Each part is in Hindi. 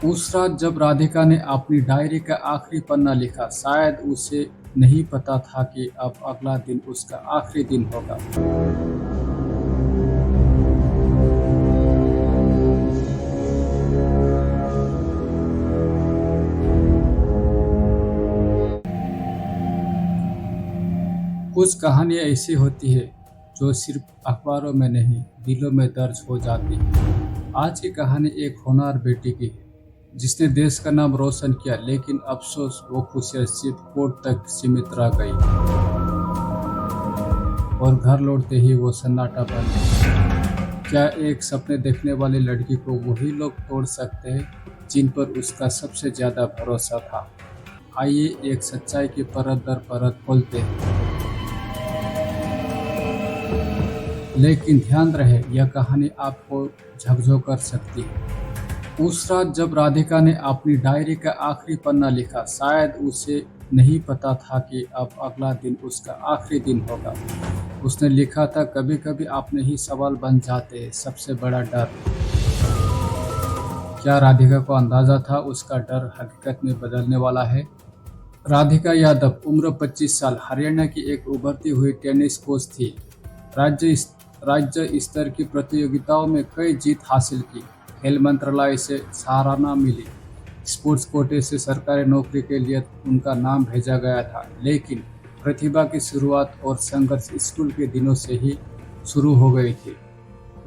उस रात जब राधिका ने अपनी डायरी का आखिरी पन्ना लिखा, शायद उसे नहीं पता था कि अब अगला दिन उसका आखिरी दिन होगा। कुछ कहानियाँ ऐसी होती है जो सिर्फ अखबारों में नहीं, दिलों में दर्ज हो जाती है। आज की कहानी एक होनहार बेटी की है जिसने देश का नाम रोशन किया, लेकिन अफसोस वो खुशियाँ सिर्फ कोर्ट तक सीमित रह गई और घर लौटते ही वो सन्नाटा बन गई। क्या एक सपने देखने वाली लड़की को वही लोग तोड़ सकते हैं जिन पर उसका सबसे ज्यादा भरोसा था? आइए एक सच्चाई की परत दर परत खोलते हैं। लेकिन ध्यान रहे, यह कहानी आपको झकझोर कर सकती है। उस रात जब राधिका ने अपनी डायरी का आखिरी पन्ना लिखा, शायद उसे नहीं पता था कि अब अगला दिन उसका आखिरी दिन होगा। उसने लिखा था, कभी कभी अपने ही सवाल बन जाते हैं सबसे बड़ा डर। क्या राधिका को अंदाजा था उसका डर हकीकत में बदलने वाला है? राधिका यादव, उम्र 25 साल, हरियाणा की एक उभरती हुई टेनिस कोच थी। राज्य स्तर की प्रतियोगिताओं में कई जीत हासिल की। खेल मंत्रालय से सराहना मिली। स्पोर्ट्स कोटे से सरकारी नौकरी के लिए उनका नाम भेजा गया था। लेकिन प्रतिभा की शुरुआत और संघर्ष स्कूल के दिनों से ही शुरू हो गई थी।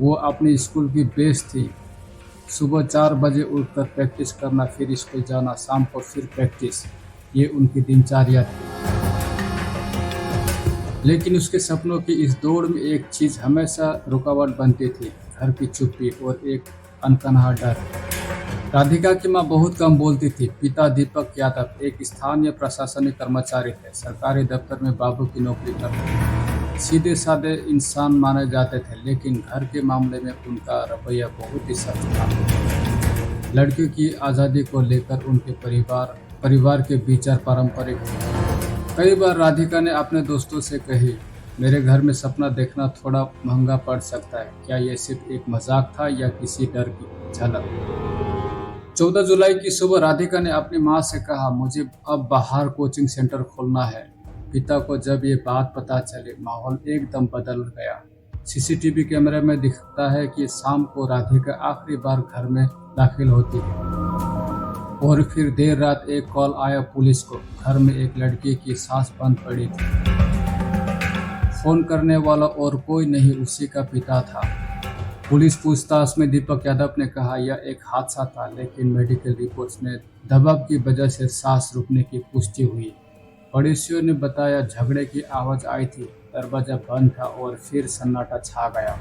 वो अपने स्कूल की बेस्ट थी। सुबह 4 बजे उठकर प्रैक्टिस करना, फिर स्कूल जाना, शाम को फिर प्रैक्टिस, ये उनकी दिनचर्या थी। लेकिन उसके सपनों की इस दौड़ में एक चीज हमेशा रुकावट बनती थी, घर की चुप्पी और एक अनकहा डर। राधिका की मां बहुत कम बोलती थी। पिता दीपक यादव एक स्थानीय प्रशासनिक कर्मचारी थे। सरकारी दफ्तर में बाबू की नौकरी करते थे। सीधे साधे इंसान माने जाते थे, लेकिन घर के मामले में उनका रवैया बहुत ही सख्त था। लड़कियों की आज़ादी को लेकर उनके परिवार के विचार पारंपरिक थे। कई बार राधिका ने अपने दोस्तों से कही, मेरे घर में सपना देखना थोड़ा महंगा पड़ सकता है। क्या यह सिर्फ एक मजाक था या किसी डर की झलक? 14 जुलाई की सुबह राधिका ने अपनी मां से कहा, मुझे अब बाहर कोचिंग सेंटर खोलना है। पिता को जब ये बात पता चली, माहौल एकदम बदल गया। सीसीटीवी कैमरे में दिखता है कि शाम को राधिका आखिरी बार घर में दाखिल होती है और फिर देर रात एक कॉल आया पुलिस को। घर में एक लड़की की सांस बंद पड़ी थी। फोन करने वाला और कोई नहीं, उसी का पिता था। पुलिस पूछताछ में दीपक यादव ने कहा यह एक हादसा था, लेकिन मेडिकल रिपोर्ट्स में दबाव की वजह से सांस रुकने की पुष्टि हुई। पड़ोसियों ने बताया झगड़े की आवाज आई थी, दरवाजा बंद था और फिर सन्नाटा छा गया।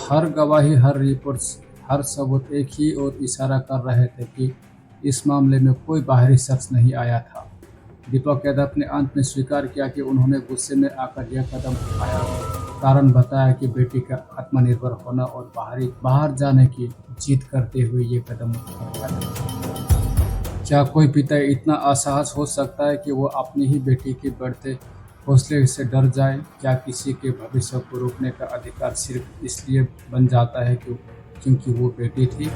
हर गवाही, हर रिपोर्ट्स, हर सबूत एक ही और इशारा कर रहे थे कि इस मामले में कोई बाहरी शख्स नहीं आया था। दीपक यादव ने अंत में स्वीकार किया कि उन्होंने गुस्से में आकर यह कदम उठाया। कारण बताया कि बेटी का आत्मनिर्भर होना और बाहर जाने की जिद करते हुए ये कदम उठाया। क्या कोई पिता इतना असहज हो सकता है कि वो अपनी ही बेटी के बढ़ते हौसले से डर जाए? क्या किसी के भविष्य को रोकने का अधिकार सिर्फ इसलिए बन जाता है क्योंकि वो बेटी थी?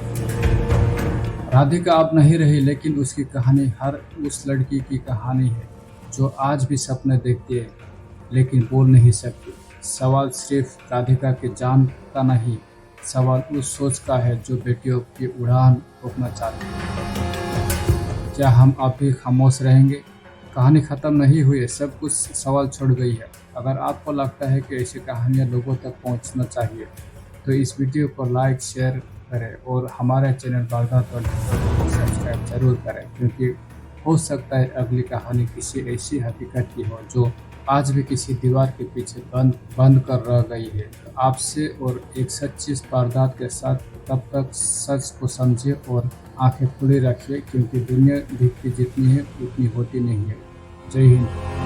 राधिका अब नहीं रही, लेकिन उसकी कहानी हर उस लड़की की कहानी है जो आज भी सपने देखती है लेकिन बोल नहीं सकती। सवाल सिर्फ राधिका के जान का नहीं, सवाल उस सोच का है जो बेटियों की उड़ान रोकना चाहती है। क्या हम अब भी खामोश रहेंगे? कहानी खत्म नहीं हुई है, सब कुछ सवाल छोड़ गई है। अगर आपको लगता है कि ऐसी कहानियाँ लोगों तक पहुँचना चाहिए तो इस वीडियो को लाइक, शेयर करें और हमारे चैनल वारदात को सब्सक्राइब जरूर करें, क्योंकि हो सकता है अगली कहानी किसी ऐसी हकीकत की हो जो आज भी किसी दीवार के पीछे बंद कर रह गई है। तो आपसे और एक सच्ची वारदात के साथ, तब तक सच को समझिए और आंखें खुली रखिए, क्योंकि दुनिया दिखती जितनी है उतनी होती नहीं है। जय हिंद।